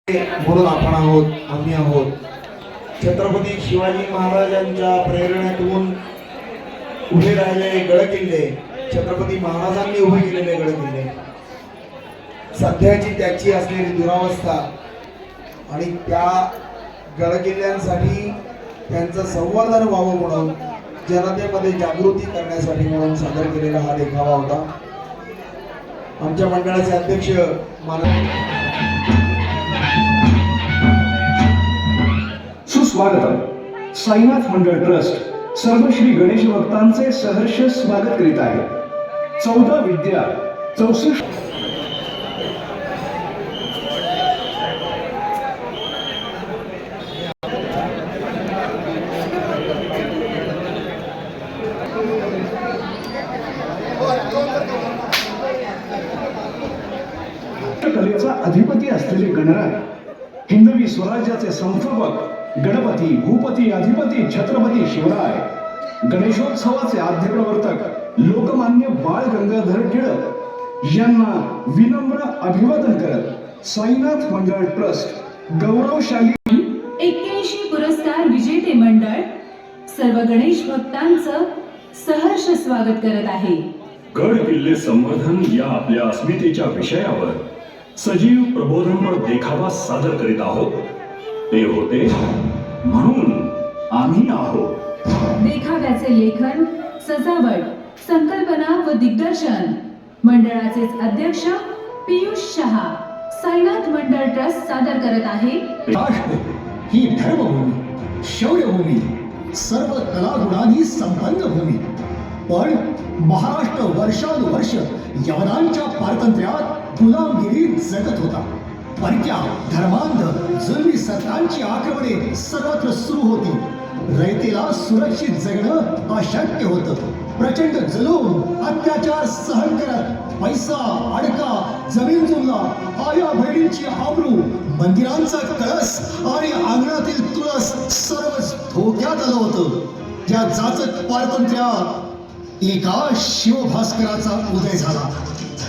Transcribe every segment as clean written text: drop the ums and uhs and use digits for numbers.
म्हणून आपण आहोत, आम्ही आहोत. छत्रपती शिवाजी महाराजांच्या प्रेरणेतून उभे राहिलेले गडकिल्ले, छत्रपती महाराजांनी उभे केलेले गडकिल्ले, सध्याची त्याची असलेली दुरावस्था आणि त्या गडकिल्ल्यांसाठी त्यांचं संवर्धन व्हावं म्हणून जनतेमध्ये जागृती करण्यासाठी म्हणून सादर केलेला हा देखावा होता. आमच्या मंडळाचे अध्यक्ष सुस्वागतम. साईनाथ मंडळ ट्रस्ट सर्व श्री गणेश भक्तांचे सहर्ष स्वागत करीत आहे. 14 विद्या 64 कलेचा अधिपती असलेले गणराय, हिंदवी स्वराज्याचे संस्थापक गणपती, भूपती, अधिपती छत्रपती शिवराय, गणेशोत्सवाचे आद्य प्रवर्तक लोकमान्य बाळ गंगाधर टिळक यांना विनम्र अभिवादन करत साईनाथ मंडळ ट्रस्ट गौरवशाली 81 पुरस्कार विजेते मंडळ सर्व गणेश भक्तांचं सहर्ष स्वागत करत आहे. गड किल्ले संवर्धन या आपल्या अस्मितेच्या विषयावर सजीव प्रबोधनपर देखावा सादर करीत आहोत. ते होते म्हणून आम्ही आहोत. देखाव्याचे लेखन, सजावट, संकल्पना व दिग्दर्शन मंडळाचेच अध्यक्ष पियुष शहा, साईनाथ मंडळ ट्रस्ट सादर करत आहे. राष्ट्र ही धर्मभूमी, शौर्यभूमी, सर्व कलागुणांनी संपन्न भूमी. पण महाराष्ट्र वर्षानुवर्ष यवनांच्या पारतंत्र्यात गुलामगिरीत जगत होता. परक्या धर्मांध जुलमी सत्तांची आक्रमणे सर्वत्र सुरू होती. रयतेला सुरक्षित जगणं अशक्य होतं. प्रचंड जुलूम अत्याचार सहन करत पैसा, अडका, जमीन जुमला, आया बहिणींची आबरू, मंदिरांचा कळस आणि अंगणातील तुळस सर्वच धोक्यात आलं होतं. त्या जाचक पारतंत्र्यात एका शिवभास्कराचा उदय झाला.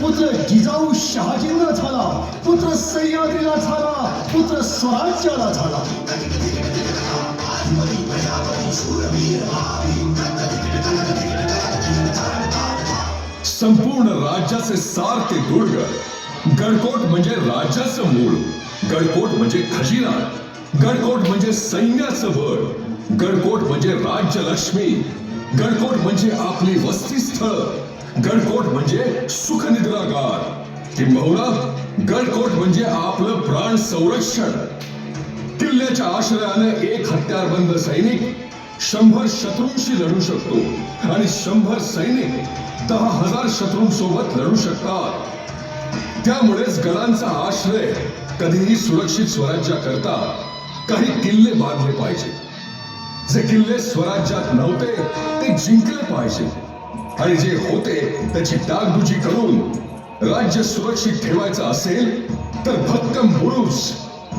पुत्र जिजाऊ शहाजींना झाला, पुत्र सह्याद्रीला झाला, पुत्र स्वराज्याला झाला. संपूर्ण राज्याचे सार ते दुर्ग. गडकोट म्हणजे राज्याचं मूळ, गडकोट म्हणजे खजिना, गडकोट म्हणजे सैन्याचं बळ, गडकोट म्हणजे राज्यलक्ष्मी, गडकोट म्हणजे आपली वसतिस्थळ, गडकोट म्हणजे सुखनिद्रागार, किंबहुना गडकोट म्हणजे आपलं प्राण संरक्षण. किल्ल्याच्या आश्रयाने एक हत्यारबंद सैनिक 100 शत्रूंशी लढू शकतो आणि 100 सैनिक 10,000 शत्रूंसोबत लढू शकतात. त्यामुळेच गडांचा आश्रय कधीही सुरक्षित स्वराज्याकरता काही किल्ले बांधले पाहिजे. जे किल्ले स्वराज्यात नव्हते ते जिंकले पाहिजे आणि जे होते त्याची डागडुजी करून राज्य सुरक्षित ठेवायचं असेल तर भक्कम बुरुज,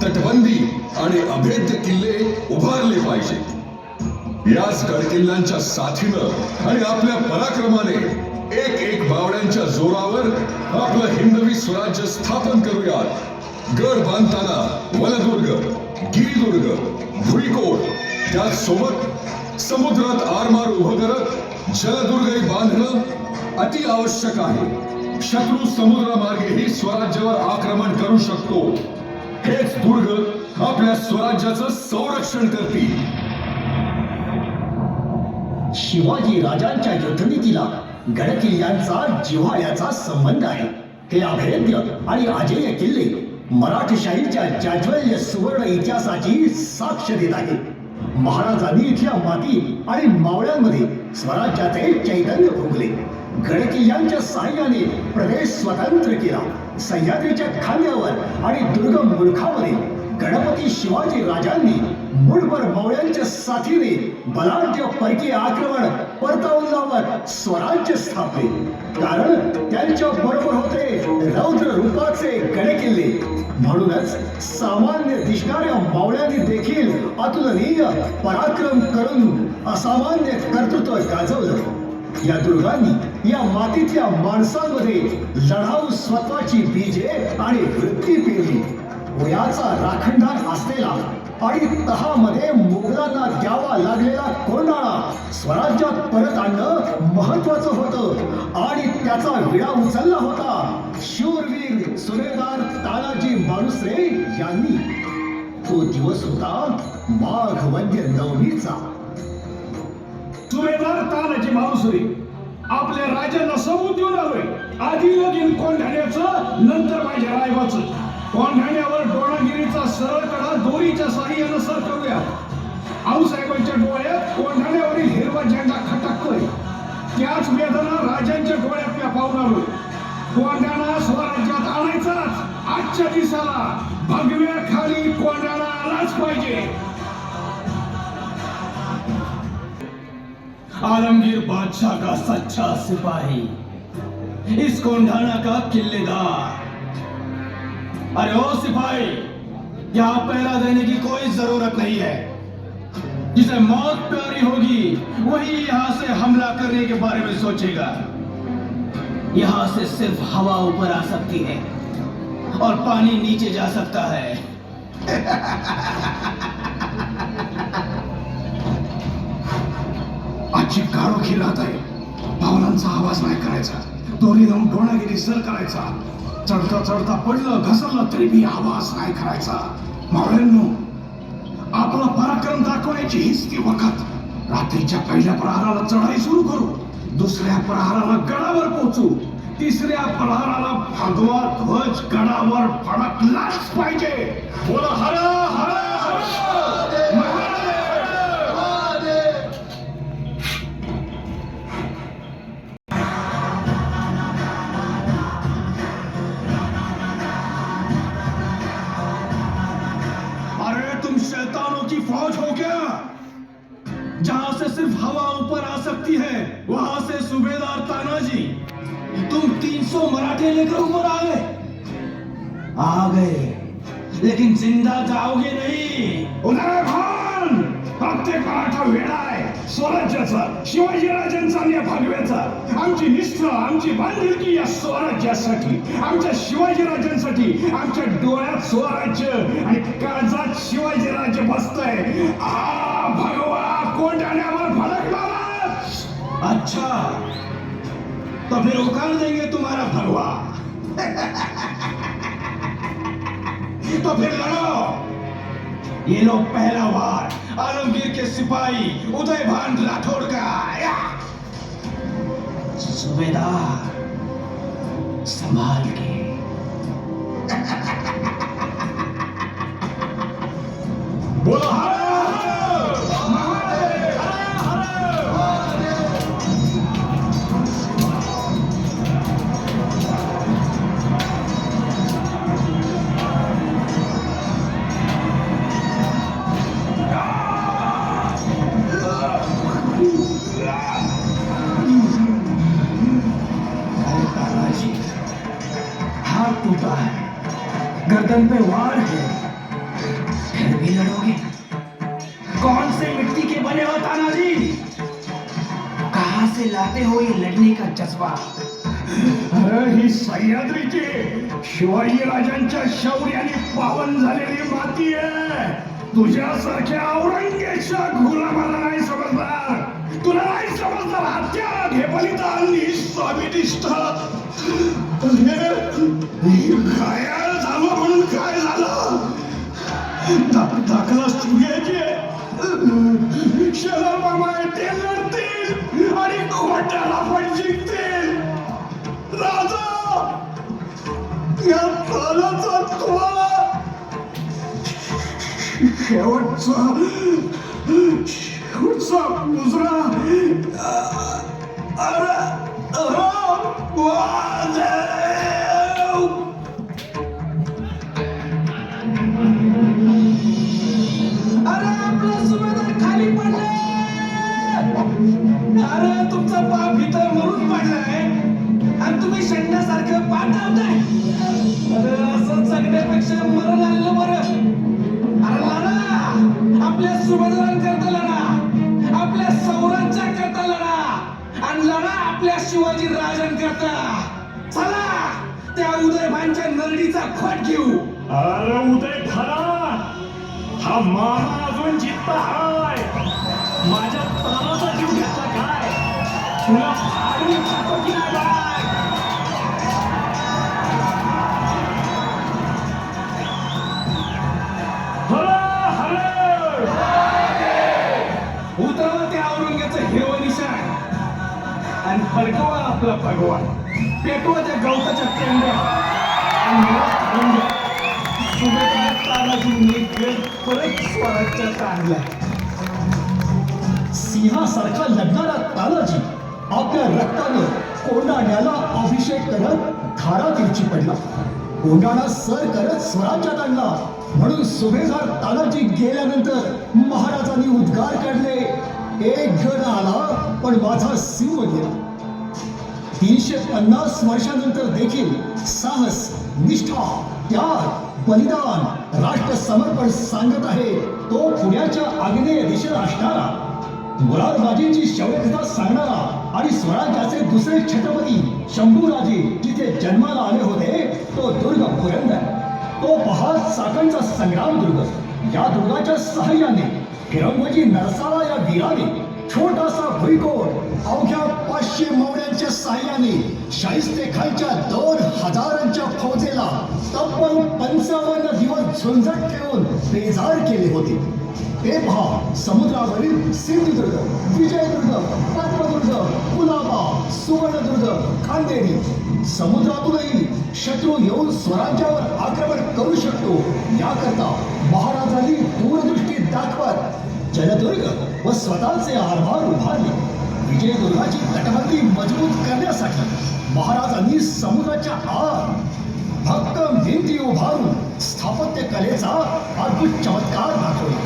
तटबंदी आणि अभेद्य किल्ले उभारले पाहिजे. याच गडकिल्ल्यांच्या साथीनं आणि आपल्या पराक्रमाने एक बावड्यांच्या जोरावर आपलं हिंदवी स्वराज्य स्थापन करूयात. गड बांधताना वनदुर्ग, गिरिदुर्ग, भुईकोट, त्याच सोबत समुद्रात आरमार उभं करत जलदुर्गही बांधणं अति आवश्यक आहे. शत्रू समुद्रामार्गेही स्वराज्यावर आक्रमण करू शकतो. हेच दुर्ग आपल्या स्वराज्याचं संरक्षण करतील. शिवाजी राजांच्या युद्धनीतीला गडकिल्ल्यांचा जिव्हाळ्याचा संबंध आहे. हे अभेद्य आणि अजेय किल्ले मराठशाहीच्या जाज्वल्य सुवर्ण इतिहासाची साक्ष देत आहेत. महाराजांनी इथल्या माती आणि मावळ्यांमध्ये स्वराज्याचे चैतन्य फुंकले. गडकिल्ल्यांच्या साह्याने प्रदेश स्वतंत्र केला. सह्याद्रीच्या खांद्यावर आणि दुर्गम मुलखामध्ये गणपती शिवाजी राजांनी मुठभर मावळ्यांच्या साथीने बलाढ्य परकीय आक्रमण परतावून लावत स्वराज्य स्थापले. कारण त्यांच्या बरोबर होते रौद्र रूपाचे गडकिल्ले. म्हणूनच सामान्य दिसणाऱ्या मावळ्यांनी देखील अतुलनीय पराक्रम करून असामान्य कर्तृत्व गाजवलं. या दुर्गांनी या मातीतल्या माणसांमध्ये लढाऊ स्वत्वाची बीजे आणि वृत्ती पेरली. वयाचा राखणदार असलेला आणि तहामध्ये मुघलांना द्यावा लागलेला कोंडाळा स्वराज्यात परत आणणं महत्वाचं होतं आणि त्याचा विडा उचलला होता शूरवीर सुभेदार तानाजी मालुसरे यांनी. तो दिवस होता माघ वद्य नवमीचा. सुभेदार तानाजी मालुसरे आपल्या राजांना सबूत देऊन आलोय. आधी लगीन कोंढाण्याचं, नंतर माझ्या रायबाचं. कोंढाण्यावर डोणागिरीचा सरळ कडा दोरीच्या साहाय्यानं सरकवूया. आऊसाहेबांच्या डोळ्यात कोंढाण्यावरील हिरवा झेंडा खटकतोय. त्याच वेदना राजांच्या डोळ्यात मी पाहून आलोय. कोंढाणा स्वराज्यात आणायचाच. आजच्या दिवसाला भगव्या खाली कोंढाणा आलाच पाहिजे. आलमगीर बादशाह का सच्चा सिपाही, इस कोंढाणा का किल्लेदार. अरे ओ सिपाही, यहाँ पहरा देने की कोई जरूरत नहीं है. जिसे मौत प्यारी होगी वही यहाँ से हमला करने के बारे में सोचेगा. यहाँ से सिर्फ हवा ऊपर आ सकती है और पानी नीचे जा सकता है. आजची काळोखी रात आहे. पावलांचा आवाज नाही करायचा. दोरी लावून डोणागिरी सर करायचा. चढता चढता पडलं घसरलं तरी बी आवाज नाही करायचा. मावळ्यांनो, आपला पराक्रम दाखवण्याची हीच ती वखत. रात्रीच्या पहिल्या प्रहाराला चढाई सुरू करू, दुसऱ्या प्रहाराला गडावर पोहोचू, तिसऱ्या प्रहाराला भगवा ध्वज गडावर फडकलाच पाहिजे. बोला हर हर हर महादेव. शैतानों की फौज हो क्या? जहां से सिर्फ हवा ऊपर आ सकती है वहां से सूबेदार तानाजी तुम 300 मराठे लेकर ऊपर आ गए, लेकिन जिंदा जाओगे नहीं. उन्हाळा भान, प्रत्येक मराठा वेडा आहे स्वराज्याचा, शिवाजीराजांचा आणि भगव्याचा. आमची निष्ठा, आमची बांधिलकी या स्वराज्यासाठी, आमच्या शिवाजीराजांसाठी. आमच्या डोळ्यात स्वराज्य आणि काळजात शिवाजीराजे बसतंय. आ भगवा कोंढाण्यावर भडकला. अच्छा, तो फिर उखाड़ देंगे तुम्हारा भगवा. तो फिर लड़ो. ये लो पहला वार आलमगीर के सिपाही उदय भान राठौड़ का. सूबेदार संभाल के. बोला हर हर महादेव. तानाजी, हाथ टूटा है, गर्दन पे वार है, फिर भी लड़ोगे? कौन से मिट्टी के बने हो तानाजी? कहां से लाते हो ये लड़ने का जज्बा? ही सह्याद्रीची शिवाजी राजांच्या शौर्याने पावन झालेली माती आहे. तुझ्यासारख्या औरंगजेबाच्या गुलामाला नाही समजणार. तुला नाही समजणार. हत्या घे बलिदान ही स्वाभिनिष्ठा. घायाळ झालो म्हणून काय झालं? दाखला सुघ्याचे शरद मामा ते लढतील आणि खोट्याला पण जिंकतील. राजा, या तालाचा तुम्हाला शेवटचा मुजरा. अरे आपला सुभेदार खाली पडले. अरे तुमचा बाप इथं मरून पडलाय आणि तुम्ही शेंड्यासारखं पाठवताय. अरे असं जगण्यापेक्षा मरण आलेलं बरं. अरे लढा, आपल्या सुभेदारांकरता लढा, आपल्या सौराज्याकरता लढा आणि लढा आपल्या शिवाजी राजांकरता. चला त्या उदयभानच्या नरडीचा खोट घेऊ. अरे उदय धरा, हा मामा अजून जिद्द हाय. माझ्या प्राणाचा जीव घेतला काय? तुला फाडून खातो की नाही बाय? उतरवा त्या औरंग्याचं हिरवं निशाण आणि फडकवा आपला भगवान. पेटवा त्या गवताच्या पेंड्या आणि मिळवा रंग. सुभेदार तानाजी निघेल परत स्वराज्यात आणला. सिंहासारखा लढणारा तानाजी आपल्या रक्तानं कोंढाण्याला अभिषेक करत धारातीर्थी पडला. कोंढाणा सर करत स्वराज्यात आणला. म्हणून सुभेदार तानाजी गेल्यानंतर महाराजांनी उद्गार काढले, एक गड आला पण माझा सिंह गेला. 350 वर्षानंतर देखील साहस, निष्ठा, त्याग, बलिदान, राष्ट्र समर्पण सांगत आहे तो पुण्याच्या आग्नेय दिशेला असणारा, मुरारबाजींची शौर्यकथा सांगणारा आणि स्वराज्याचे दुसरे छत्रपती शंभूराजे जिथे जन्माला आले होते तो दुर्ग पुरंदर. तो पहा चाकणचा संग्राम दुर्ग. या दुर्गाच्या सहाय्याने फिरंगोजी नरसाळा या वीराने छोटासा भुईकोट अवघ्या 500 मौर्यांच्या सहाय्याने शाहिस्तेखानच्या 2000च्या फौजेला तब्बल 55 दिवस झुंजत ठेवून बेजार केले होते. ते पहा समुद्रावरील सिंधुदुर्ग, विजयदुर्ग, पद्मदुर्ग, कुलाबा, सुवर्णदुर्ग, खांदेरी. समुद्रातूनही शत्रू येऊन स्वराज्यावर आक्रमण करू शकतो याकरता महाराजांनी दूरदृष्टी दाखवत जलदुर्ग व स्वतःचे आरमार उभारले. विजयदुर्गाची तटबंदी मजबूत करण्यासाठी महाराजांनी समुद्राच्या आत भक्कम भिंती उभारून स्थापत्य कलेचा अद्भुत चमत्कार दाखवला.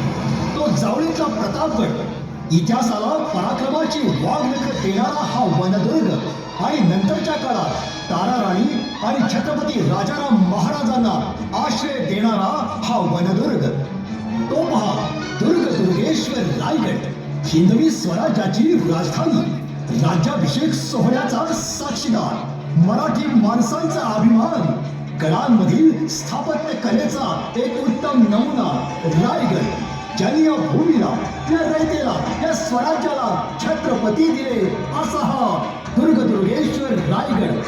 तो जावळीतला प्रतापगड, इतिहासाला पराक्रमाची वाघनख देणारा हा वनदुर्ग आणि नंतरच्या काळात ताराराणी आणि छत्रपती राजाराम महाराजांना आश्रय देणारा हा वनदुर्ग. तो पहा दुर्ग दुर्गेश्वर रायगड, हिंदवी स्वराज्याची राजधानी, राज्याभिषेक सोहळ्याचा साक्षीदार, मराठी माणसांचा अभिमान, गडांमधील स्थापत्य कलेचा एक उत्तम नमुना रायगड, ज्यांनी या भूमीला, या रयतेला, या स्वराज्याला छत्रपती दिले असा हा दुर्ग दुर्गेश्वर रायगड.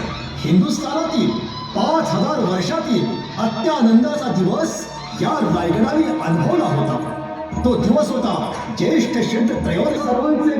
हिंदुस्थानातील 5000 वर्षातील अत्यानंदाचा दिवस या रायगडाने अनुभवला होता. तो दिवस होता ज्येष्ठ शुद्ध त्रयोदशी. सर्वांचे